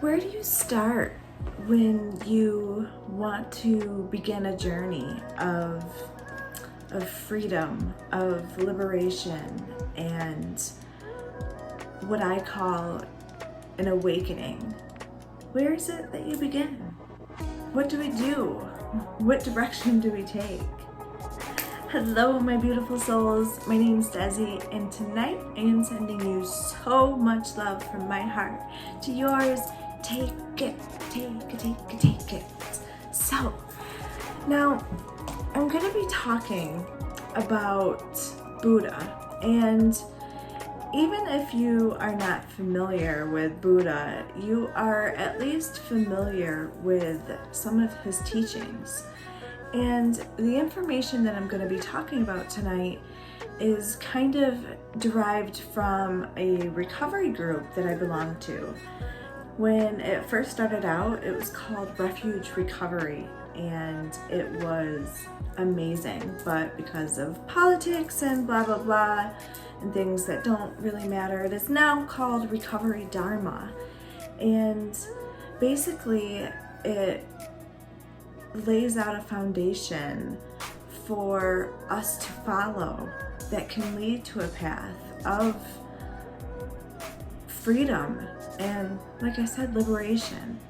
Where do you start when you want to begin a journey of freedom, of liberation, and what I call an awakening? Where is it that you begin? What do we do? What direction do we take? Hello, my beautiful souls. My name's Desi, and tonight I am sending you so much love from my heart to yours. Take it, take it, take it, take it. So, now I'm going to be talking about Buddha, and even if you are not familiar with Buddha, you are at least familiar with some of his teachings. And the information that I'm going to be talking about tonight is kind of derived from a recovery group that I belong to. When it first started out, it was called Refuge Recovery, and it was amazing. But because of politics and blah, blah, blah, and things that don't really matter, it is now called Recovery Dharma. And basically, it lays out a foundation for us to follow that can lead to a path of freedom and, like I said, liberation.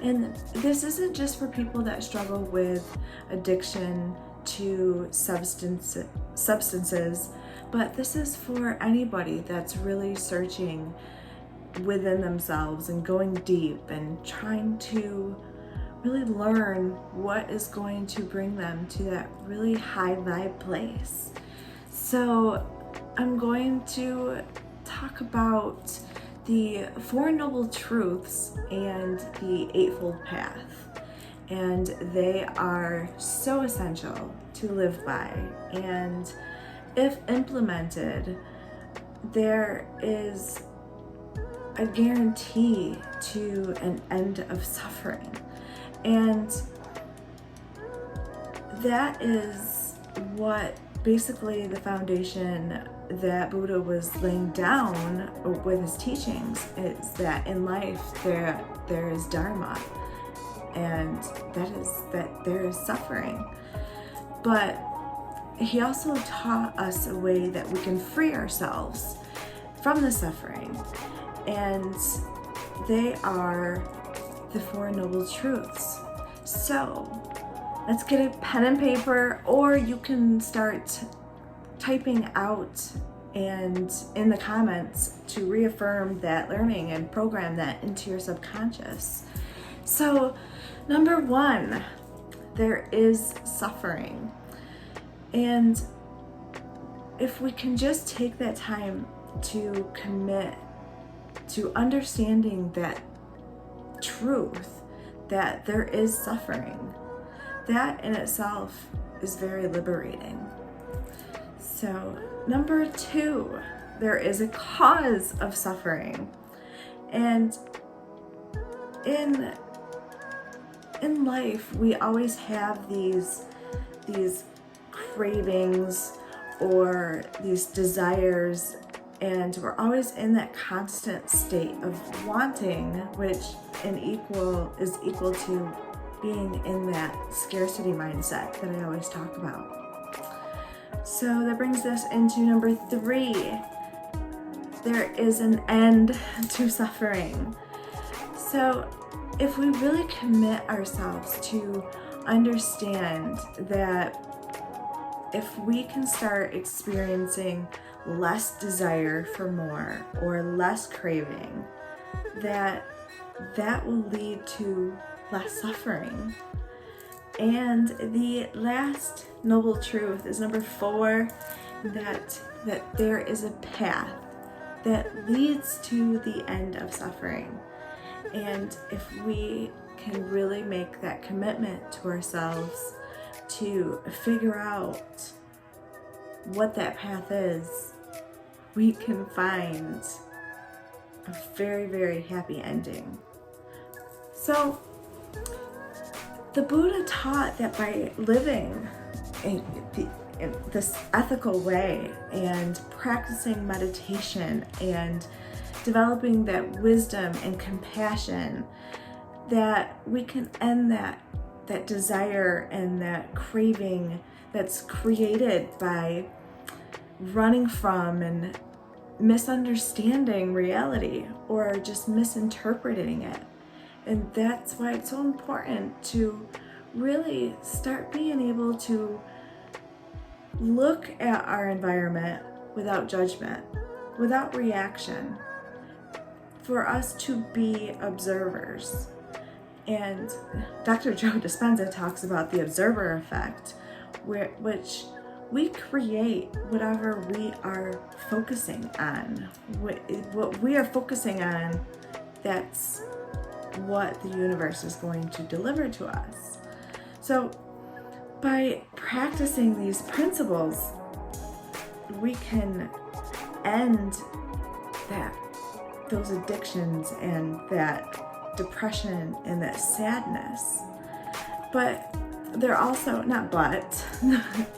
And this isn't just for people that struggle with addiction to substances, but this is for anybody that's really searching within themselves and going deep and trying to really learn what is going to bring them to that really high vibe place. So I'm going to talk about the Four Noble Truths and the Eightfold Path. And they are so essential to live by. And if implemented, there is a guarantee to an end of suffering. And that is what basically the foundation that Buddha was laying down with his teachings, is that in life there is dharma, and that is that there is suffering. But he also taught us a way that we can free ourselves from the suffering, and they are the Four Noble Truths. So let's get a pen and paper, or you can start typing out and in the comments to reaffirm that learning and program that into your subconscious. So number one, there is suffering. And if we can just take that time to commit to understanding that truth, that there is suffering, that in itself is very liberating. So number two, there is a cause of suffering. And in life, we always have these cravings or these desires, and we're always in that constant state of wanting, which is equal to being in that scarcity mindset that I always talk about. So that brings us into number three. There is an end to suffering. So if we really commit ourselves to understand that if we can start experiencing less desire for more or less craving, that will lead to less suffering. And the last noble truth is number four, that there is a path that leads to the end of suffering. And if we can really make that commitment to ourselves to figure out what that path is, we can find a very, very happy ending. So the Buddha taught that by living in this ethical way and practicing meditation and developing that wisdom and compassion, that we can end that desire and that craving that's created by running from and misunderstanding reality or just misinterpreting it. And that's why it's so important to really start being able to look at our environment without judgment, without reaction, for us to be observers. And Dr. Joe Dispenza talks about the observer effect, which we create whatever we are focusing on. What we are focusing on, that's what the universe is going to deliver to us. So by practicing these principles, we can end those addictions and that depression and that sadness. But there also, not but,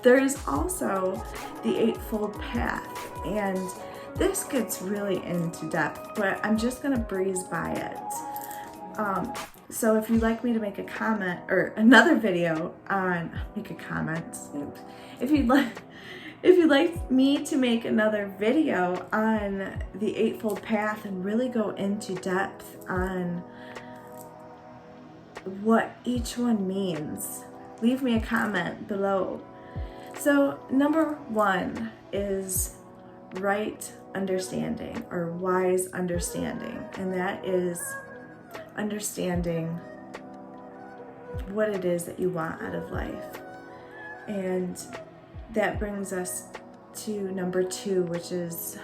there is also the Eightfold Path, and this gets really into depth, but I'm just gonna breeze by it. So if you'd like me to make a comment or another video on, make a comment, if you'd like me to make another video on the Eightfold Path and really go into depth on what each one means, leave me a comment below. So number 1 is right understanding or wise understanding, and that is understanding what it is that you want out of life. And that brings us to number 2, which is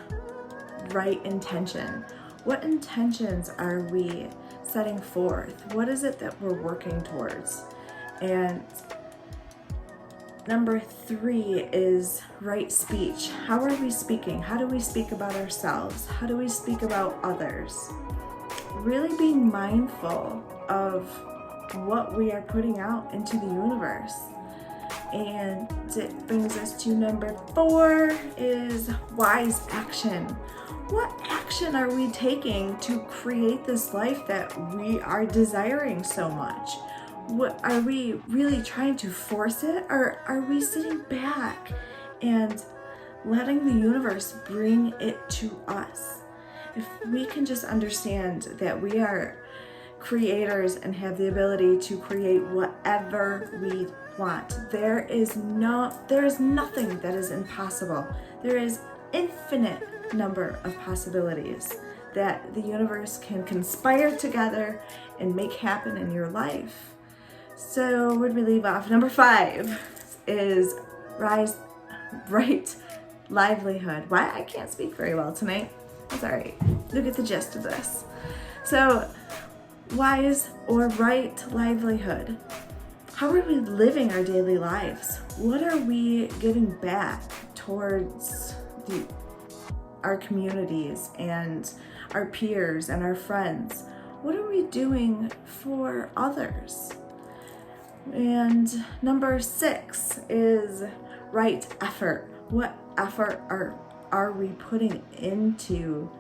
right intention. What intentions are we setting forth? What is it that we're working towards? And number 3 is right speech. How are we speaking? How do we speak about ourselves? How do we speak about others? Really being mindful of what we are putting out into the universe. And it brings us to number 4 is wise action. What action are we taking to create this life that we are desiring so much? What are we really trying to force it, or are we sitting back and letting the universe bring it to us? If we can just understand that we are creators and have the ability to create whatever we want, there is nothing that is impossible. There is infinite number of possibilities that the universe can conspire together and make happen in your life. So where do we leave off? Number 5 is right livelihood. Why I can't speak very well tonight. That's all right. You'll get the gist of this. So wise or right livelihood. How are we living our daily lives? What are we giving back towards our communities and our peers and our friends? What are we doing for others? And number 6 is right effort. What effort are we putting into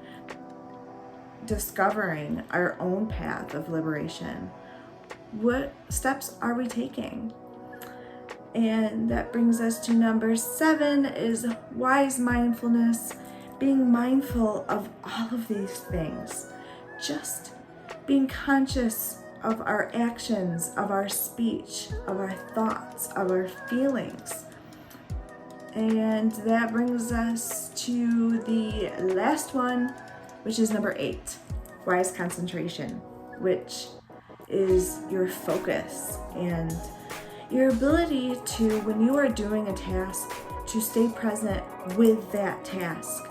discovering our own path of liberation? What steps are we taking? And that brings us to number 7 is wise mindfulness, being mindful of all of these things, just being conscious of our actions, of our speech, of our thoughts, of our feelings. And that brings us to the last one, which is number 8, wise concentration, which is your focus and your ability to, when you are doing a task, to stay present with that task.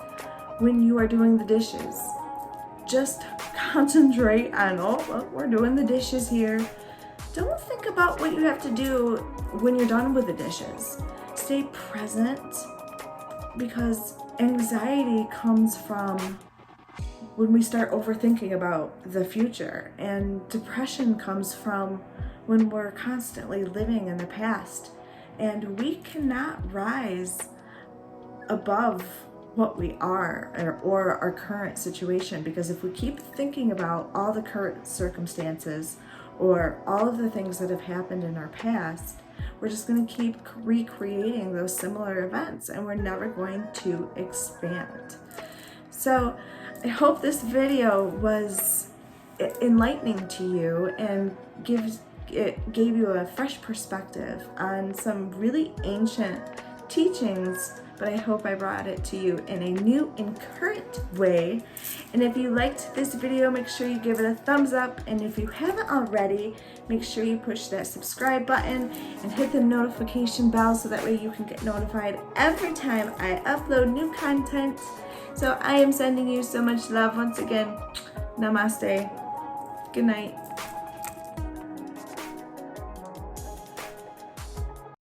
When you are doing the dishes, just concentrate on, we're doing the dishes here. Don't think about what you have to do when you're done with the dishes. Stay present, because anxiety comes from when we start overthinking about the future, and depression comes from when we're constantly living in the past. And we cannot rise above what we are or our current situation. Because if we keep thinking about all the current circumstances or all of the things that have happened in our past, we're just going to keep recreating those similar events, and we're never going to expand. So I hope this video was enlightening to you and gave you a fresh perspective on some really ancient teachings, but I hope I brought it to you in a new and current way. And if you liked this video, make sure you give it a thumbs up, and if you haven't already, make sure you push that subscribe button and hit the notification bell so that way you can get notified every time I upload new content. So I am sending you so much love once again. Namaste. Good night.